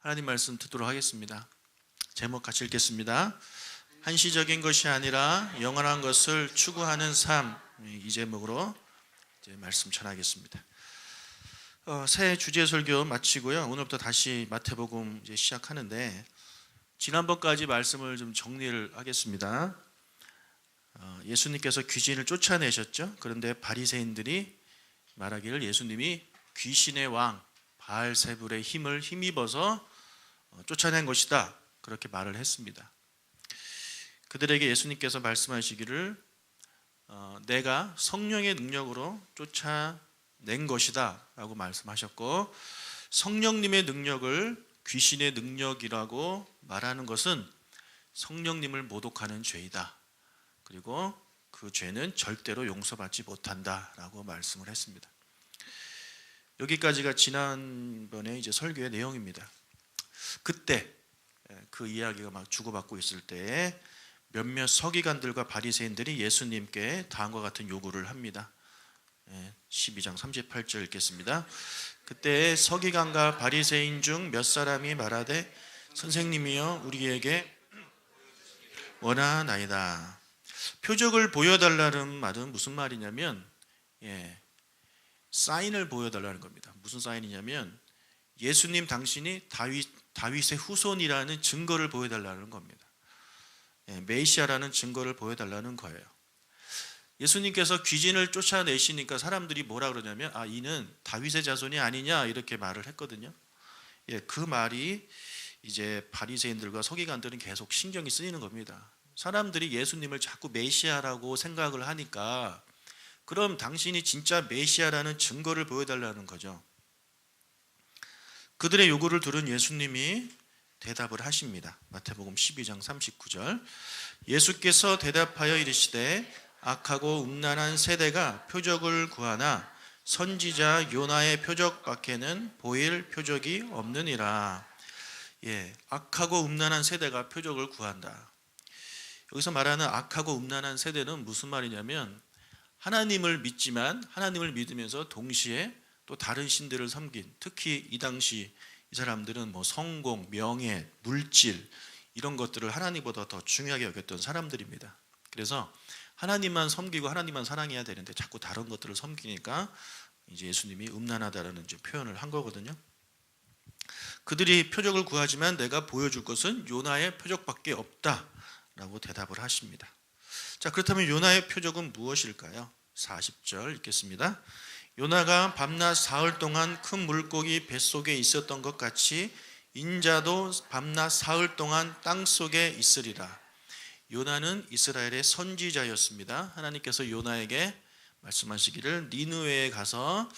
하나님 말씀 듣도록 하겠습니다. 제목 같이 읽겠습니다. 한시적인 것이 아니라 영원한 것을 추구하는 삶, 이 제목으로 이제 말씀 전하겠습니다. 새해 주제 설교 마치고요. 오늘부터 다시 마태복음 이제 시작하는데 지난번까지 말씀을 좀 정리를 하겠습니다. 예수님께서 귀신을 쫓아내셨죠. 그런데 바리새인들이 말하기를 예수님이 귀신의 왕 바알세불의 힘을 힘입어서 쫓아낸 것이다, 그렇게 말을 했습니다. 그들에게 예수님께서 말씀하시기를 내가 성령의 능력으로 쫓아낸 것이다 라고 말씀하셨고, 성령님의 능력을 귀신의 능력이라고 말하는 것은 성령님을 모독하는 죄이다. 그리고 그 죄는 절대로 용서받지 못한다 라고 말씀을 했습니다. 여기까지가 지난번에 이제 설교의 내용입니다. 그때 그 이야기가 막 주고받고 있을 때에 몇몇 서기관들과 바리새인들이 예수님께 다음과 같은 요구를 합니다. 12장 38절 읽겠습니다. 그때 서기관과 바리새인 중 몇 사람이 말하되 선생님이여 우리에게 원하나이다. 표적을 보여달라는 말은 무슨 말이냐면 사인을 보여달라는 겁니다. 무슨 사인이냐면 예수님 당신이 다윗의 후손이라는 증거를 보여달라는 겁니다. 메시아라는 증거를 보여달라는 거예요. 예수님께서 귀신을 쫓아내시니까 사람들이 뭐라 그러냐면 이는 다윗의 자손이 아니냐 이렇게 말을 했거든요. 그 말이 이제 바리새인들과 서기관들은 계속 신경이 쓰이는 겁니다. 사람들이 예수님을 자꾸 메시아라고 생각을 하니까 그럼 당신이 진짜 메시아라는 증거를 보여달라는 거죠. 그들의 요구를 들은 예수님이 대답을 하십니다. 마태복음 12장 39절. 예수께서 대답하여 이르시되 악하고 음란한 세대가 표적을 구하나 선지자 요나의 표적밖에는 보일 표적이 없느니라. 악하고 음란한 세대가 표적을 구한다. 여기서 말하는 악하고 음란한 세대는 무슨 말이냐면 하나님을 믿지만 하나님을 믿으면서 동시에 또 다른 신들을 섬긴, 특히 이 당시 이 사람들은 성공, 명예, 물질 이런 것들을 하나님보다 더 중요하게 여겼던 사람들입니다. 그래서 하나님만 섬기고 하나님만 사랑해야 되는데 자꾸 다른 것들을 섬기니까 이제 예수님이 음란하다라는 이제 표현을 한 거거든요. 그들이 표적을 구하지만 내가 보여줄 것은 요나의 표적밖에 없다라고 대답을 하십니다. 자, 그렇다면 요나의 표적은 무엇일까요? 40절 읽겠습니다. 요나가 밤낮 사흘 동안 큰 물고기 뱃속에 있었던 것 같이 인자도 밤낮 사흘 동안 땅속에 있으리라. 요나는 이스라엘의 선지자였습니다. 하나님께서 요나에게 말씀하시기를 니느웨에 가서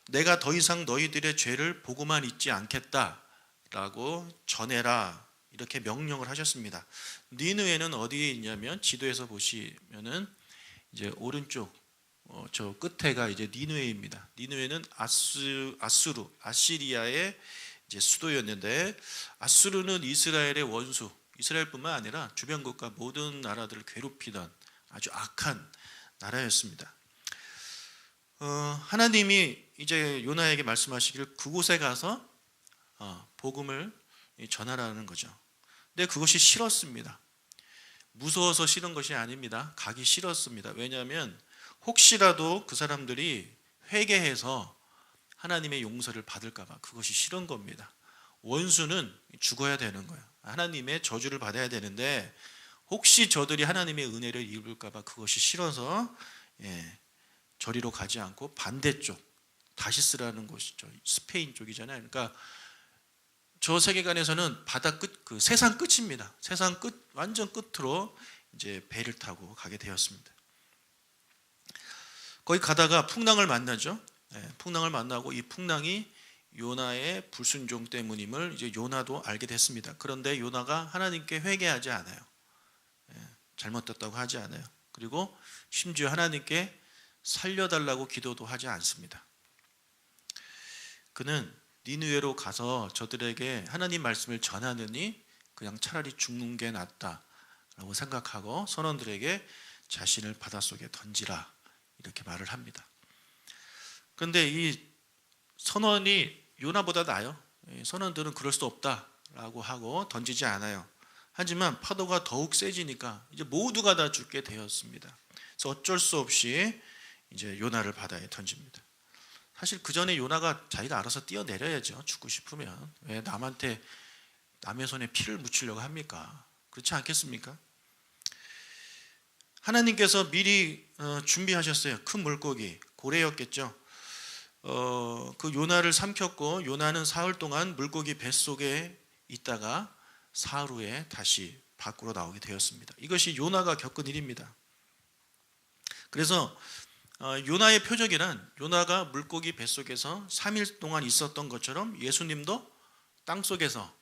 내가 더 이상 너희들의 죄를 보고만 있지 않겠다라고 전해라, 이렇게 명령을 하셨습니다. 니느웨는 어디에 있냐면 지도에서 보시면은 이제 오른쪽 저 끝에가 이제 니느웨입니다. 니느웨는 아시리아의 이제 수도였는데, 아수르는 이스라엘의 원수, 이스라엘뿐만 아니라 주변국가 모든 나라들을 괴롭히던 아주 악한 나라였습니다. 하나님이 이제 요나에게 말씀하시기를 그곳에 가서 복음을 전하라는 거죠. 근데 그것이 싫었습니다. 무서워서 싫은 것이 아닙니다. 가기 싫었습니다. 왜냐하면 혹시라도 그 사람들이 회개해서 하나님의 용서를 받을까 봐 그것이 싫은 겁니다. 원수는 죽어야 되는 거예요. 하나님의 저주를 받아야 되는데 혹시 저들이 하나님의 은혜를 입을까 봐 그것이 싫어서 저리로 가지 않고 반대쪽 다시스라는 곳이죠. 스페인 쪽이잖아요. 그러니까 저 세계관에서는 바다 끝, 그 세상 끝입니다. 세상 끝, 완전 끝으로 이제 배를 타고 가게 되었습니다. 거기 가다가 풍랑을 만나죠. 풍랑을 만나고 이 풍랑이 요나의 불순종 때문임을 이제 요나도 알게 됐습니다. 그런데 요나가 하나님께 회개하지 않아요. 잘못됐다고 하지 않아요. 그리고 심지어 하나님께 살려달라고 기도도 하지 않습니다. 그는 니느웨로 가서 저들에게 하나님 말씀을 전하느니 그냥 차라리 죽는 게 낫다라고 생각하고 선원들에게 자신을 바닷속에 던지라 이렇게 말을 합니다. 그런데 이 선원이 요나보다 나아요. 선원들은 그럴 수 없다라고 하고 던지지 않아요. 하지만 파도가 더욱 세지니까 이제 모두가 다 죽게 되었습니다. 그래서 어쩔 수 없이 이제 요나를 바다에 던집니다. 사실 그 전에 요나가 자기가 알아서 뛰어내려야죠. 죽고 싶으면. 왜 남한테 남의 손에 피를 묻히려고 합니까? 그렇지 않겠습니까? 하나님께서 미리 준비하셨어요. 큰 물고기, 고래였겠죠. 그 요나를 삼켰고 요나는 사흘 동안 물고기 뱃속에 있다가 사흘 후에 다시 밖으로 나오게 되었습니다. 이것이 요나가 겪은 일입니다. 그래서 요나의 표적이란 요나가 물고기 뱃속에서 3일 동안 있었던 것처럼 예수님도 땅속에서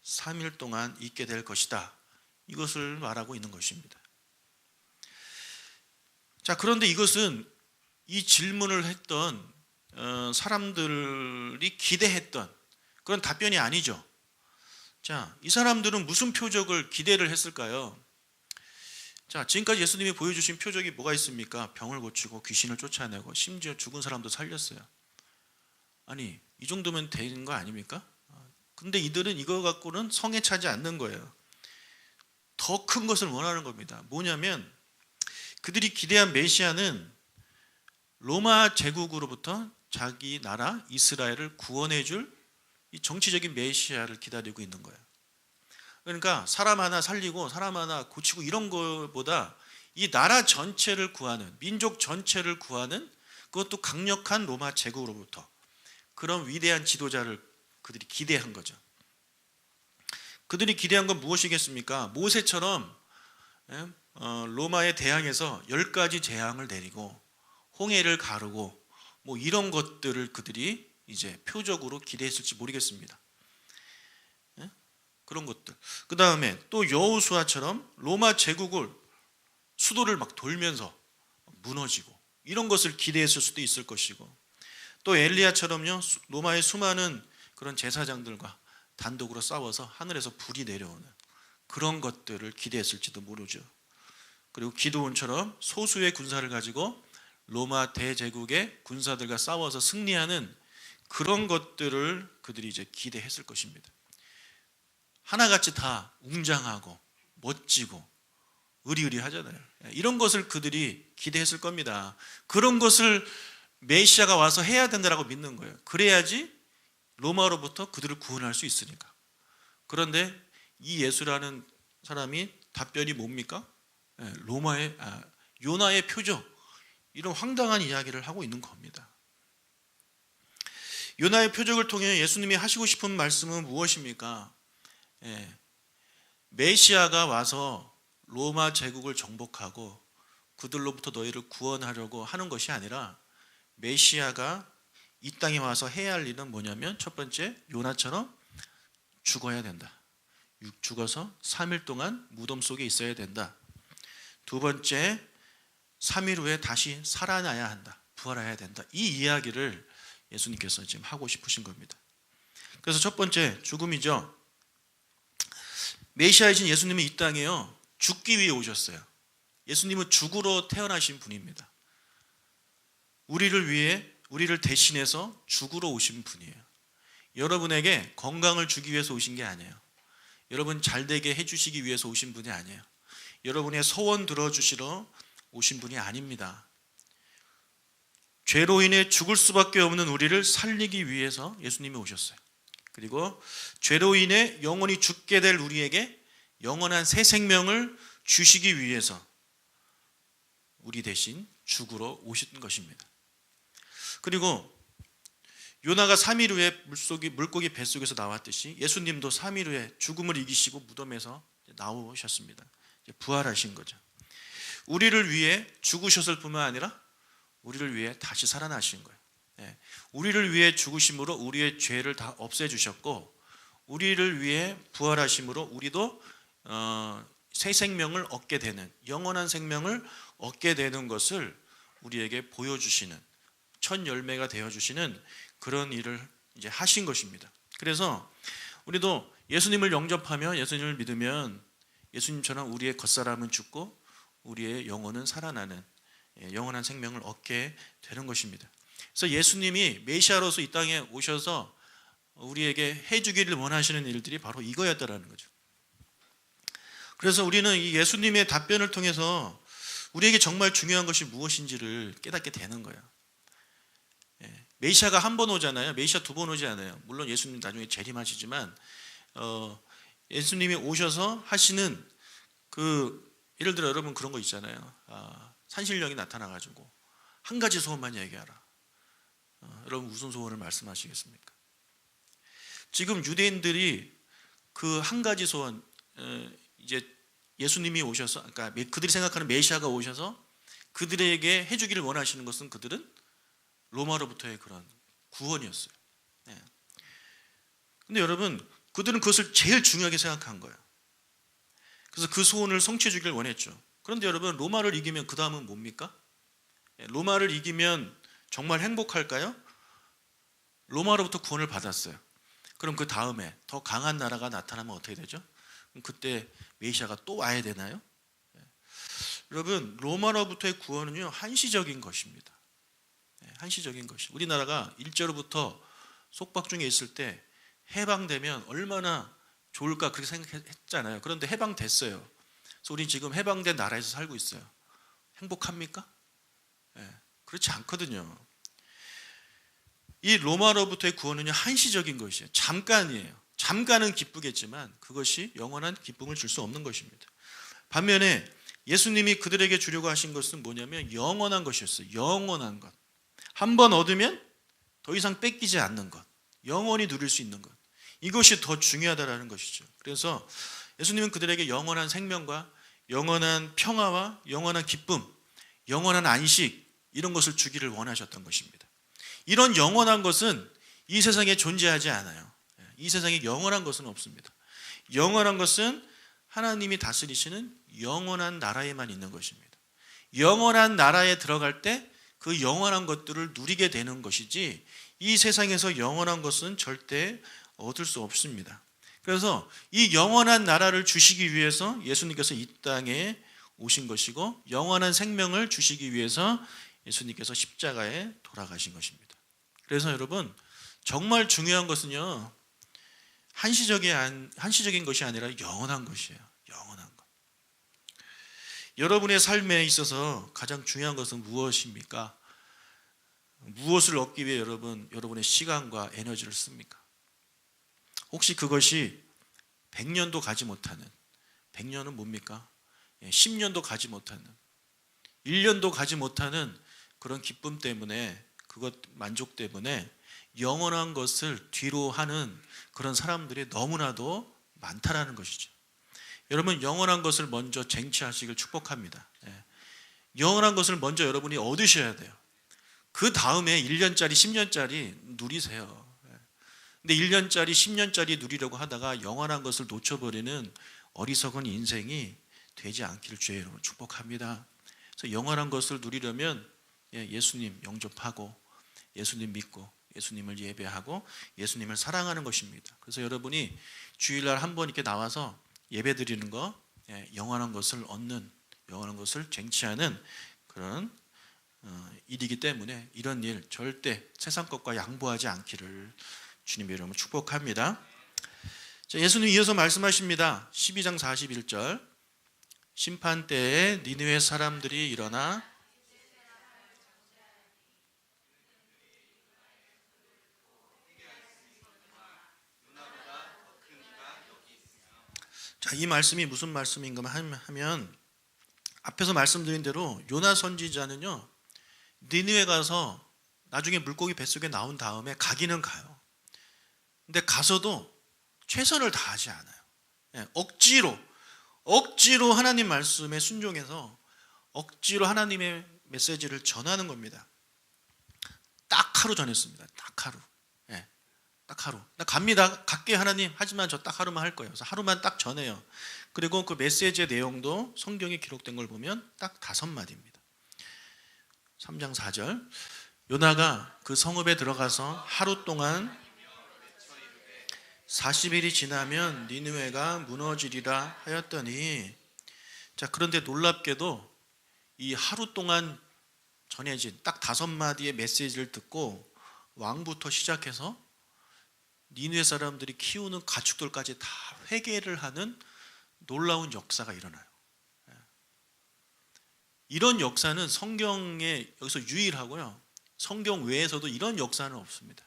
3일 동안 있게 될 것이다. 이것을 말하고 있는 것입니다. 자, 그런데 이것은 이 질문을 했던 사람들이 기대했던 그런 답변이 아니죠. 자, 이 사람들은 무슨 표적을 기대를 했을까요? 자, 지금까지 예수님이 보여주신 표적이 뭐가 있습니까? 병을 고치고 귀신을 쫓아내고 심지어 죽은 사람도 살렸어요. 아니, 이 정도면 되는 거 아닙니까? 근데 이들은 이거 갖고는 성에 차지 않는 거예요. 더 큰 것을 원하는 겁니다. 뭐냐면 그들이 기대한 메시아는 로마 제국으로부터 자기 나라 이스라엘을 구원해 줄 이 정치적인 메시아를 기다리고 있는 거예요. 그러니까 사람 하나 살리고 사람 하나 고치고 이런 것보다 이 나라 전체를 구하는, 민족 전체를 구하는 그것도 강력한 로마 제국으로부터 그런 위대한 지도자를 그들이 기대한 거죠. 그들이 기대한 건 무엇이겠습니까? 모세처럼 로마에 대항해서 10가지 재앙을 내리고 홍해를 가르고 뭐 이런 것들을 그들이 이제 표적으로 기대했을지 모르겠습니다. 그런 것들. 그 다음에 또 여호수아처럼 로마 제국을 수도를 막 돌면서 무너지고 이런 것을 기대했을 수도 있을 것이고, 또 엘리야처럼요 로마의 수많은 그런 제사장들과 단독으로 싸워서 하늘에서 불이 내려오는 그런 것들을 기대했을지도 모르죠. 그리고 기드온처럼 소수의 군사를 가지고 로마 대제국의 군사들과 싸워서 승리하는 그런 것들을 그들이 이제 기대했을 것입니다. 하나같이 다 웅장하고 멋지고 의리의리하잖아요. 이런 것을 그들이 기대했을 겁니다. 그런 것을 메시아가 와서 해야 된다라고 믿는 거예요. 그래야지 로마로부터 그들을 구원할 수 있으니까. 그런데 이 예수라는 사람이 답변이 뭡니까? 요나의 표적, 이런 황당한 이야기를 하고 있는 겁니다. 요나의 표적을 통해 예수님이 하시고 싶은 말씀은 무엇입니까? 메시아가 와서 로마 제국을 정복하고 그들로부터 너희를 구원하려고 하는 것이 아니라 메시아가 이 땅에 와서 해야 할 일은 뭐냐면, 첫 번째 요나처럼 죽어야 된다. 죽어서 3일 동안 무덤 속에 있어야 된다. 두 번째, 3일 후에 다시 살아나야 한다. 부활해야 된다. 이 이야기를 예수님께서 지금 하고 싶으신 겁니다. 그래서 첫 번째 죽음이죠. 메시아이신 예수님은 이 땅에요 죽기 위해 오셨어요. 예수님은 죽으러 태어나신 분입니다. 우리를 위해, 우리를 대신해서 죽으러 오신 분이에요. 여러분에게 건강을 주기 위해서 오신 게 아니에요. 여러분 잘되게 해주시기 위해서 오신 분이 아니에요. 여러분의 소원 들어주시러 오신 분이 아닙니다. 죄로 인해 죽을 수밖에 없는 우리를 살리기 위해서 예수님이 오셨어요. 그리고 죄로 인해 영원히 죽게 될 우리에게 영원한 새 생명을 주시기 위해서 우리 대신 죽으러 오신 것입니다. 그리고 요나가 3일 후에 물고기 뱃속에서 나왔듯이 예수님도 3일 후에 죽음을 이기시고 무덤에서 나오셨습니다. 부활하신 거죠. 우리를 위해 죽으셨을 뿐만 아니라 우리를 위해 다시 살아나신 거예요. 우리를 위해 죽으심으로 우리의 죄를 다 없애주셨고, 우리를 위해 부활하심으로 우리도 새 생명을 얻게 되는, 영원한 생명을 얻게 되는 것을 우리에게 보여주시는, 첫 열매가 되어주시는 그런 일을 이제 하신 것입니다. 그래서 우리도 예수님을 영접하며 예수님을 믿으면 예수님처럼 우리의 겉사람은 죽고 우리의 영혼은 살아나는 영원한 생명을 얻게 되는 것입니다. 그래서 예수님이 메시아로서 이 땅에 오셔서 우리에게 해주기를 원하시는 일들이 바로 이거였다라는 거죠. 그래서 우리는 이 예수님의 답변을 통해서 우리에게 정말 중요한 것이 무엇인지를 깨닫게 되는 거예요. 메시아가 한 번 오잖아요. 메시아 두 번 오지 않아요. 물론 예수님 나중에 재림하시지만 예수님이 오셔서 하시는 예를 들어 여러분 그런 거 있잖아요. 산신령이 나타나가지고 한 가지 소원만 얘기하라. 여러분 무슨 소원을 말씀하시겠습니까? 지금 유대인들이 그 한 가지 소원, 이제 예수님이 오셔서, 그러니까 그들이 생각하는 메시아가 오셔서 그들에게 해주기를 원하시는 것은 그들은 로마로부터의 그런 구원이었어요. 근데 여러분, 그들은 그것을 제일 중요하게 생각한 거예요. 그래서 그 소원을 성취해 주길 원했죠. 그런데 여러분, 로마를 이기면 그 다음은 뭡니까? 로마를 이기면 정말 행복할까요? 로마로부터 구원을 받았어요. 그럼 그 다음에 더 강한 나라가 나타나면 어떻게 되죠? 그럼 그때 메시아가 또 와야 되나요? 여러분, 로마로부터의 구원은요, 한시적인 것입니다. 한시적인 것이. 우리나라가 일제로부터 속박 중에 있을 때 해방되면 얼마나 좋을까 그렇게 생각했잖아요. 그런데 해방됐어요. 그래서 우리 지금 해방된 나라에서 살고 있어요. 행복합니까? 그렇지 않거든요. 이 로마로부터의 구원은요, 한시적인 것이에요. 잠깐이에요. 잠깐은 기쁘겠지만 그것이 영원한 기쁨을 줄 수 없는 것입니다. 반면에 예수님이 그들에게 주려고 하신 것은 뭐냐면 영원한 것이었어요. 영원한 것. 한 번 얻으면 더 이상 뺏기지 않는 것. 영원히 누릴 수 있는 것. 이것이 더 중요하다라는 것이죠. 그래서 예수님은 그들에게 영원한 생명과 영원한 평화와 영원한 기쁨, 영원한 안식, 이런 것을 주기를 원하셨던 것입니다. 이런 영원한 것은 이 세상에 존재하지 않아요. 이 세상에 영원한 것은 없습니다. 영원한 것은 하나님이 다스리시는 영원한 나라에만 있는 것입니다. 영원한 나라에 들어갈 때 그 영원한 것들을 누리게 되는 것이지 이 세상에서 영원한 것은 절대 얻을 수 없습니다. 그래서 이 영원한 나라를 주시기 위해서 예수님께서 이 땅에 오신 것이고 영원한 생명을 주시기 위해서 예수님께서 십자가에 돌아가신 것입니다. 그래서 여러분, 정말 중요한 것은요, 한시적인 것이 아니라 영원한 것이에요. 영원한 것. 여러분의 삶에 있어서 가장 중요한 것은 무엇입니까? 무엇을 얻기 위해 여러분의 시간과 에너지를 씁니까? 혹시 그것이 100년도 가지 못하는, 100년은 뭡니까? 10년도 가지 못하는, 1년도 가지 못하는 그런 기쁨 때문에, 그것 만족 때문에 영원한 것을 뒤로 하는 그런 사람들이 너무나도 많다라는 것이죠. 여러분, 영원한 것을 먼저 쟁취하시길 축복합니다. 영원한 것을 먼저 여러분이 얻으셔야 돼요. 그 다음에 1년짜리 10년짜리 누리세요. 근데 1년짜리 10년짜리 누리려고 하다가 영원한 것을 놓쳐버리는 어리석은 인생이 되지 않기를 주의 이름으로 축복합니다. 그래서 영원한 것을 누리려면 예수님 영접하고 예수님 믿고 예수님을 예배하고 예수님을 사랑하는 것입니다. 그래서 여러분이 주일날 한번 이렇게 나와서 예배 드리는 거, 영원한 것을 얻는, 영원한 것을 쟁취하는 그런 일이기 때문에 이런 일 절대 세상 것과 양보하지 않기를 주님의 이름으로 축복합니다. 자, 예수님 이어서 말씀하십니다. 12장 41절. 심판 때에 니느웨 사람들이 일어나 자, 이 말씀이 무슨 말씀인가 하면 앞에서 말씀드린 대로 요나 선지자는요, 니느웨 가서 나중에 물고기 뱃속에 나온 다음에 가기는 가요. 근데 가서도 최선을 다하지 않아요. 억지로 하나님 말씀에 순종해서 억지로 하나님의 메시지를 전하는 겁니다. 딱 하루 전했습니다. 딱 하루. 딱 하루. 나 갑니다. 갈게 하나님. 하지만 저 딱 하루만 할 거예요. 그래서 하루만 딱 전해요. 그리고 그 메시지의 내용도 성경에 기록된 걸 보면 딱 5마디입니다. 3장 4절. 요나가 그 성읍에 들어가서 하루 동안 40일이 지나면 니느웨가 무너지리라 하였더니, 자, 그런데 놀랍게도 이 하루 동안 전해진 딱 5마디의 메시지를 듣고 왕부터 시작해서 니느웨 사람들이 키우는 가축들까지 다 회개를 하는 놀라운 역사가 일어나요. 이런 역사는 성경에 여기서 유일하고요, 성경 외에서도 이런 역사는 없습니다.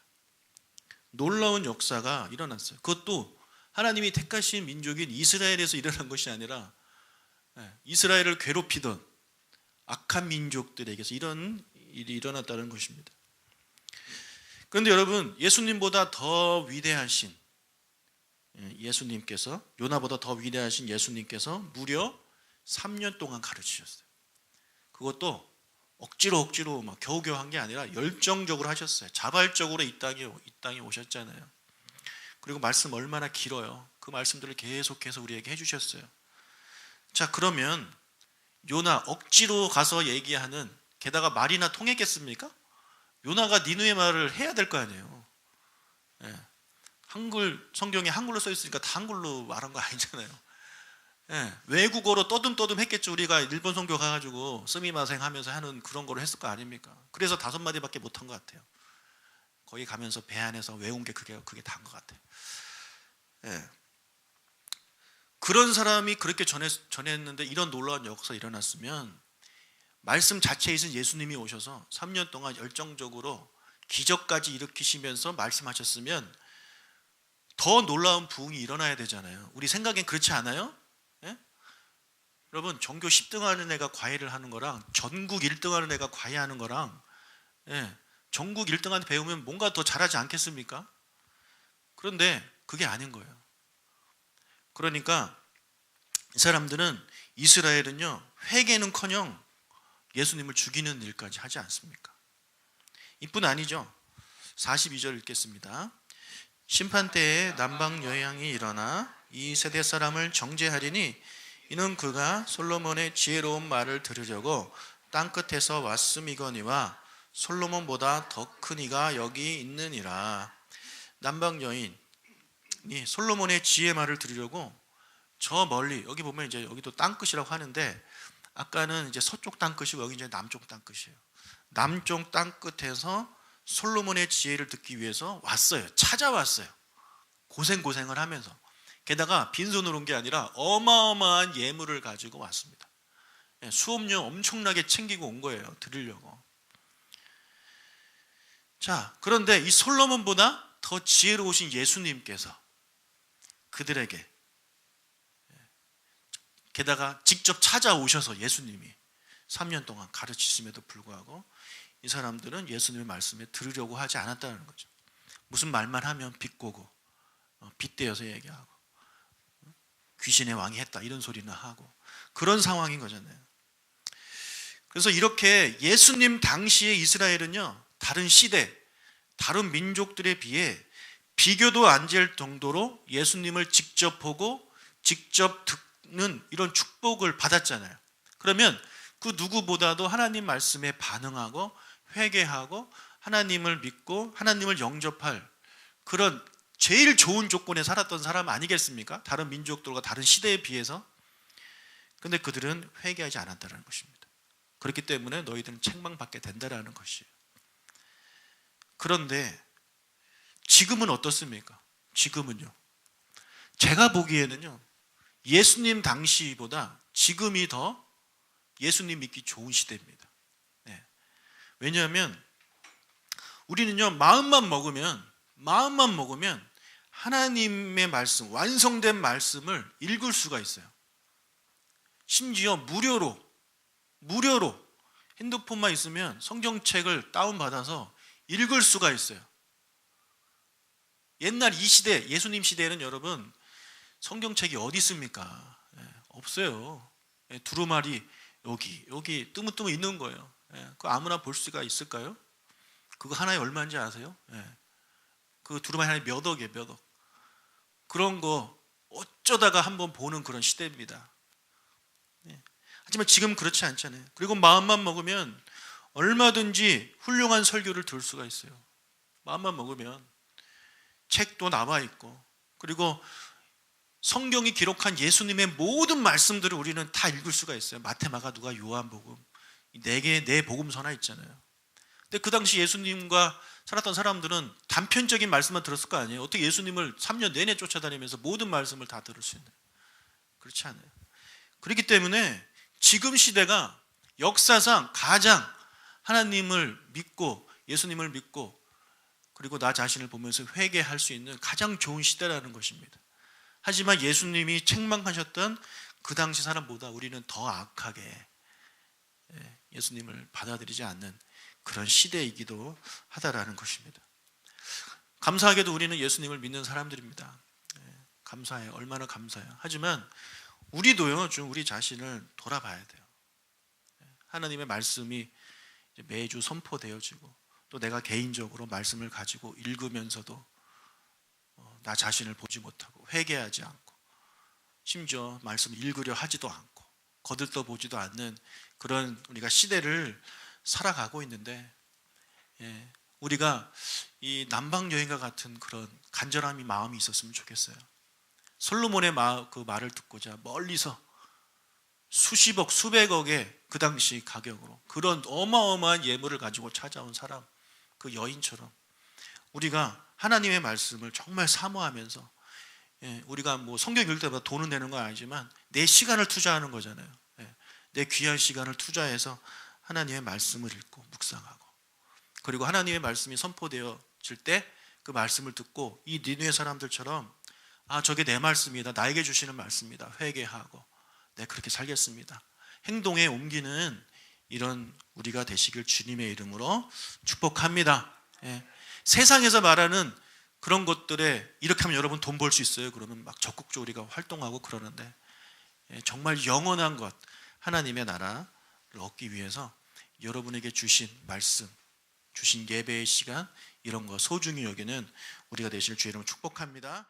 놀라운 역사가 일어났어요. 그것도 하나님이 택하신 민족인 이스라엘에서 일어난 것이 아니라 이스라엘을 괴롭히던 악한 민족들에게서 이런 일이 일어났다는 것입니다. 그런데 여러분, 예수님보다 더 위대하신 예수님께서, 요나보다 더 위대하신 예수님께서 무려 3년 동안 가르치셨어요. 그것도 억지로 막 겨우겨우 한 게 아니라 열정적으로 하셨어요. 자발적으로 이 땅에 오셨잖아요. 그리고 말씀 얼마나 길어요. 그 말씀들을 계속해서 우리에게 해주셨어요. 자, 그러면 요나 억지로 가서 얘기하는, 게다가 말이나 통했겠습니까? 요나가 니느웨 말을 해야 될 거 아니에요. 한글, 성경에 한글로 써 있으니까 다 한글로 말한 거 아니잖아요. 외국어로 떠듬떠듬 했겠죠. 우리가 일본 선교 가가지고 스미마생 하면서 하는 그런 거를 했을 거 아닙니까? 그래서 5마디밖에 못한 것 같아요. 거기 가면서 배 안에서 외운 게 그게 다인 것 같아요. 그런 사람이 그렇게 전했는데 이런 놀라운 역사가 일어났으면, 말씀 자체에 있는 예수님이 오셔서 3년 동안 열정적으로 기적까지 일으키시면서 말씀하셨으면 더 놀라운 부흥이 일어나야 되잖아요. 우리 생각엔 그렇지 않아요? 여러분, 전교 10등 하는 애가 과외를 하는 거랑 전국 1등 하는 애가 과외하는 거랑, 전국 1등한테 배우면 뭔가 더 잘하지 않겠습니까? 그런데 그게 아닌 거예요. 그러니까 이 사람들은, 이스라엘은요, 회개는커녕 예수님을 죽이는 일까지 하지 않습니까? 이뿐 아니죠. 42절 읽겠습니다. 심판 때에 남방 여향이 일어나 이 세대 사람을 정죄하리니 이는 그가 솔로몬의 지혜로운 말을 들으려고 땅끝에서 왔음이거니와 솔로몬보다 더 큰 이가 여기 있느니라. 남방 여인이 솔로몬의 지혜 말을 들으려고 저 멀리, 여기 보면 이제 여기도 땅끝이라고 하는데, 아까는 이제 서쪽 땅끝이고 여기 이제 남쪽 땅끝이에요. 남쪽 땅끝에서 솔로몬의 지혜를 듣기 위해서 왔어요. 찾아왔어요. 고생을 하면서. 게다가 빈손으로 온 게 아니라 어마어마한 예물을 가지고 왔습니다. 수업료 엄청나게 챙기고 온 거예요. 들으려고. 자, 그런데 이 솔로몬보다 더 지혜로우신 예수님께서 그들에게, 게다가 직접 찾아오셔서 예수님이 3년 동안 가르치심에도 불구하고 이 사람들은 예수님의 말씀에 들으려고 하지 않았다는 거죠. 무슨 말만 하면 비꼬고 빗대어서 얘기하고 귀신의 왕이 했다 이런 소리나 하고 그런 상황인 거잖아요. 그래서 이렇게 예수님 당시의 이스라엘은요, 다른 시대, 다른 민족들에 비해 비교도 안 될 정도로 예수님을 직접 보고 직접 듣는 이런 축복을 받았잖아요. 그러면 그 누구보다도 하나님 말씀에 반응하고 회개하고 하나님을 믿고 하나님을 영접할 그런 제일 좋은 조건에 살았던 사람 아니겠습니까? 다른 민족들과 다른 시대에 비해서. 근데 그들은 회개하지 않았다는 것입니다. 그렇기 때문에 너희들은 책망받게 된다라는 것이에요. 그런데 지금은 어떻습니까? 지금은요, 제가 보기에는요, 예수님 당시보다 지금이 더 예수님 믿기 좋은 시대입니다. 왜냐하면 우리는요, 마음만 먹으면 하나님의 말씀, 완성된 말씀을 읽을 수가 있어요. 심지어 무료로 핸드폰만 있으면 성경책을 다운받아서 읽을 수가 있어요. 옛날 이 시대, 예수님 시대에는 여러분 성경책이 어디 있습니까? 없어요. 두루마리 여기 뜨문뜨문 있는 거예요. 그거 아무나 볼 수가 있을까요? 그거 하나에 얼마인지 아세요? 그 두루마리 하나에 몇 억이에요, 몇 억. 그런 거 어쩌다가 한번 보는 그런 시대입니다. 하지만 지금 그렇지 않잖아요. 그리고 마음만 먹으면 얼마든지 훌륭한 설교를 들을 수가 있어요. 마음만 먹으면 책도 남아 있고, 그리고 성경이 기록한 예수님의 모든 말씀들을 우리는 다 읽을 수가 있어요. 마태, 마가, 누가, 요한복음, 네 복음서나 있잖아요. 근데 그 당시 예수님과 살았던 사람들은 단편적인 말씀만 들었을 거 아니에요. 어떻게 예수님을 3년 내내 쫓아다니면서 모든 말씀을 다 들을 수 있나요? 그렇지 않아요. 그렇기 때문에 지금 시대가 역사상 가장 하나님을 믿고 예수님을 믿고 그리고 나 자신을 보면서 회개할 수 있는 가장 좋은 시대라는 것입니다. 하지만 예수님이 책망하셨던 그 당시 사람보다 우리는 더 악하게 예수님을 받아들이지 않는 그런 시대이기도 하다라는 것입니다. 감사하게도 우리는 예수님을 믿는 사람들입니다. 감사해요. 얼마나 감사해요. 하지만 우리도요, 좀 우리 자신을 돌아봐야 돼요. 하나님의 말씀이 매주 선포되어지고 또 내가 개인적으로 말씀을 가지고 읽으면서도 나 자신을 보지 못하고 회개하지 않고 심지어 말씀을 읽으려 하지도 않고 거들떠 보지도 않는 그런 우리가 시대를 살아가고 있는데 우리가 이 남방 여행과 같은 그런 간절함이 마음이 있었으면 좋겠어요. 솔로몬의 그 말을 듣고자 멀리서 수십억 수백억의 그 당시 가격으로 그런 어마어마한 예물을 가지고 찾아온 사람, 그 여인처럼 우리가 하나님의 말씀을 정말 사모하면서 우리가 뭐 성경 읽을 때마다 돈은 내는 건 아니지만 내 시간을 투자하는 거잖아요. 내 귀한 시간을 투자해서 하나님의 말씀을 읽고 묵상하고 그리고 하나님의 말씀이 선포되어질 때 그 말씀을 듣고 이 니느웨 사람들처럼 아, 저게 내 말씀이다. 나에게 주시는 말씀이다. 회개하고 네, 그렇게 살겠습니다. 행동에 옮기는 이런 우리가 되시길 주님의 이름으로 축복합니다. 세상에서 말하는 그런 것들에 이렇게 하면 여러분 돈 벌 수 있어요. 그러면 막 적극적으로 우리가 활동하고 그러는데 정말 영원한 것 하나님의 나라를 얻기 위해서 여러분에게 주신 말씀, 주신 예배의 시간 이런 거 소중히 여기는 우리가 되실 주의 이름으로 축복합니다.